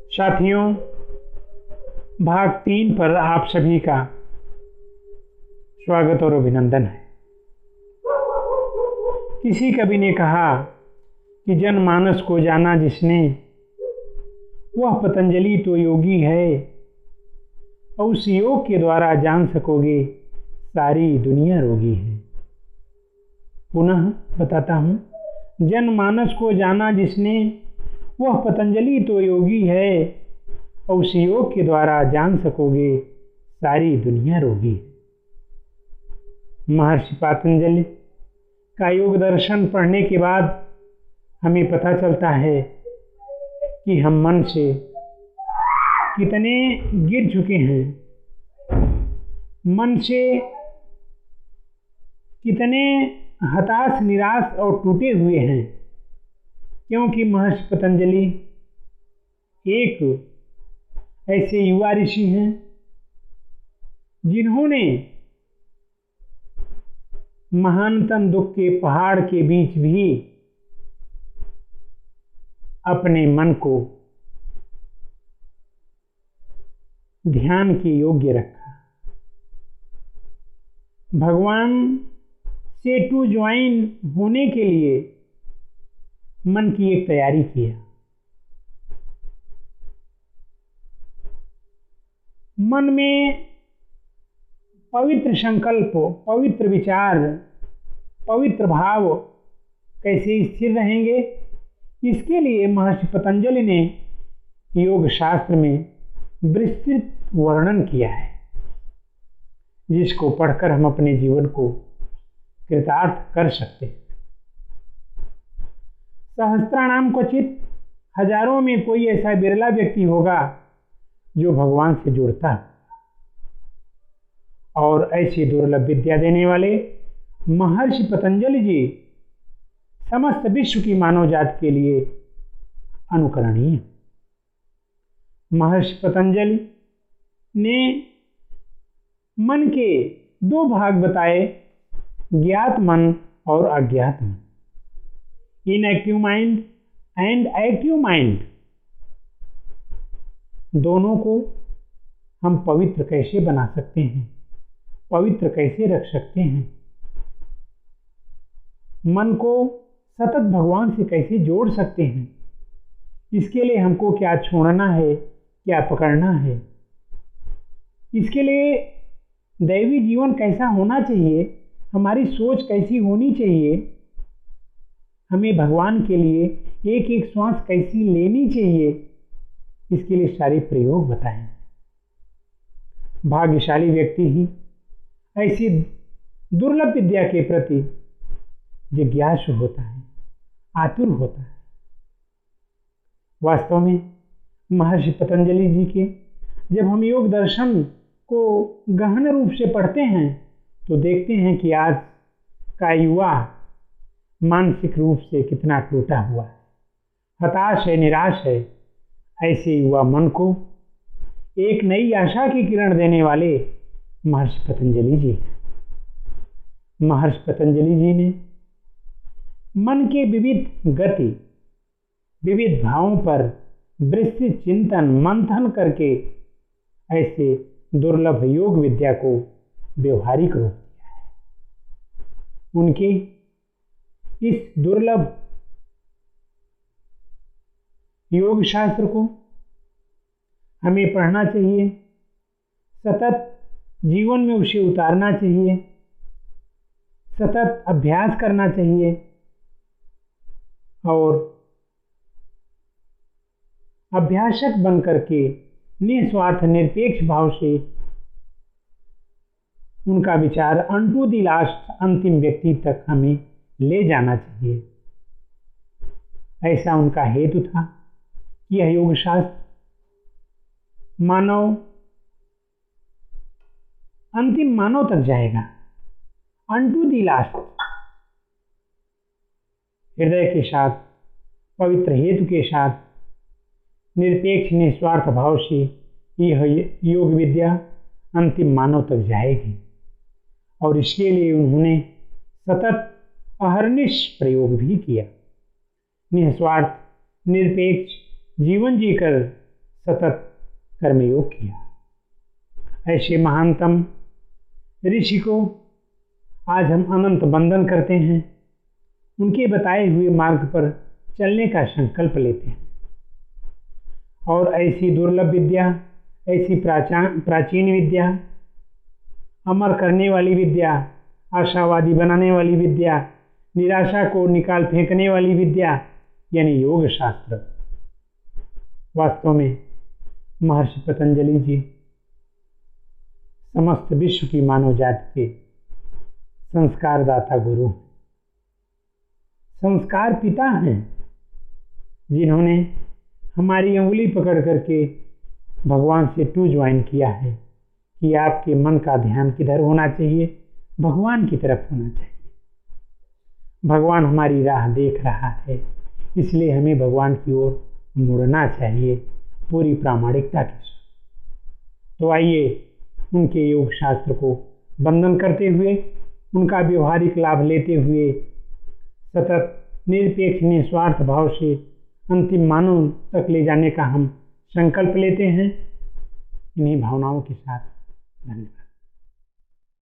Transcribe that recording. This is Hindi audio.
साथियों, भाग 3 पर आप सभी का स्वागत और अभिनंदन है। किसी कवि ने कहा कि जनमानस को जाना जिसने, वह पतंजलि तो योगी है, और उस योग के द्वारा जान सकोगे सारी दुनिया रोगी है। पुनः बताता हूँ, जनमानस को जाना जिसने, वह पतंजलि तो योगी है, और उस योग के द्वारा जान सकोगे सारी दुनिया रोगी है। महर्षि पतंजलि का योग दर्शन पढ़ने के बाद हमें पता चलता है कि हम मन से कितने गिर चुके हैं, मन से कितने हताश, निराश और टूटे हुए हैं, क्योंकि महर्षि पतंजलि एक ऐसे युवा ऋषि हैं जिन्होंने महानतम दुख के पहाड़ के बीच भी अपने मन को ध्यान के योग्य रखा। भगवान से टू ज्वाइन होने के लिए मन की एक तैयारी किया। मन में पवित्र संकल्प, पवित्र विचार, पवित्र भाव कैसे स्थिर रहेंगे, इसके लिए महर्षि पतंजलि ने योग शास्त्र में विस्तृत वर्णन किया है, जिसको पढ़कर हम अपने जीवन को कृतार्थ कर सकते हैं। सहस्त्राणाम क्वचित, हजारों में कोई ऐसा बिरला व्यक्ति होगा जो भगवान से जुड़ता है, और ऐसी दुर्लभ विद्या देने वाले महर्षि पतंजलि जी समस्त विश्व की मानव जाति के लिए अनुकरणीय। महर्षि पतंजलि ने मन के 2 भाग बताए, ज्ञात मन और अज्ञात मन, inactive mind and active mind. दोनों को हम पवित्र कैसे बना सकते हैं, पवित्र कैसे रख सकते हैं, मन को सतत भगवान से कैसे जोड़ सकते हैं, इसके लिए हमको क्या छोड़ना है, क्या पकड़ना है, इसके लिए दैवी जीवन कैसा होना चाहिए, हमारी सोच कैसी होनी चाहिए, हमें भगवान के लिए एक एक श्वास कैसी लेनी चाहिए, इसके लिए सारे प्रयोग बताएं। भाग्यशाली व्यक्ति ही ऐसी दुर्लभ विद्या के प्रति जिज्ञासु होता है, आतुर होता है। वास्तव में महर्षि पतंजलि जी के जब हम योग दर्शन को गहन रूप से पढ़ते हैं तो देखते हैं कि आज का युवा मानसिक रूप से कितना टूटा हुआ है, हताश है, निराश है। ऐसे युवा मन को एक नई आशा की किरण देने वाले महर्षि पतंजलि जी। महर्षि पतंजलि जी ने मन के विविध गति, विविध भावों पर विस्तृत चिंतन मंथन करके ऐसे दुर्लभ योग विद्या को व्यवहारिक रूप दिया है। उनके इस दुर्लभ योग शास्त्र को हमें पढ़ना चाहिए, सतत जीवन में उसे उतारना चाहिए, सतत अभ्यास करना चाहिए, और अभ्यासक बन करके निस्वार्थ निरपेक्ष भाव से उनका विचार अनटू द लास्ट, अंतिम व्यक्ति तक हमें ले जाना चाहिए। ऐसा उनका हेतु था कि यह योग शास्त्र मानव, अंतिम मानव तक जाएगा, अनटू द लास्ट। हृदय के साथ, पवित्र हेतु के साथ, निरपेक्ष निस्वार्थ भाव से यह योग विद्या अंतिम मानव तक जाएगी, और इसके लिए उन्होंने सतत अहर्निश प्रयोग भी किया। निस्वार्थ निरपेक्ष जीवन जीकर सतत कर्मयोग किया। ऐसे महानतम ऋषि को आज हम अनंत वंदन करते हैं, उनके बताए हुए मार्ग पर चलने का संकल्प लेते हैं और ऐसी दुर्लभ विद्या, ऐसी प्राचीन विद्या, अमर करने वाली विद्या, आशावादी बनाने वाली विद्या, निराशा को निकाल फेंकने वाली विद्या यानी योग शास्त्र, वास्तव में महर्षि पतंजलि जी समस्त विश्व की मानव जाति के संस्कारदाता गुरु, संस्कार पिता हैं, जिन्होंने हमारी उंगली पकड़ करके भगवान से टू ज्वाइन किया है कि आपके मन का ध्यान किधर होना चाहिए, भगवान की तरफ होना चाहिए। भगवान हमारी राह देख रहा है, इसलिए हमें भगवान की ओर मुड़ना चाहिए पूरी प्रामाणिकता के साथ। तो आइए उनके योग शास्त्र को वंदन करते हुए, उनका व्यवहारिक लाभ लेते हुए, सतत निरपेक्ष निस्वार्थ भाव से अंतिम मानव तक ले जाने का हम संकल्प लेते हैं। इन्हीं भावनाओं के साथ धन्यवाद।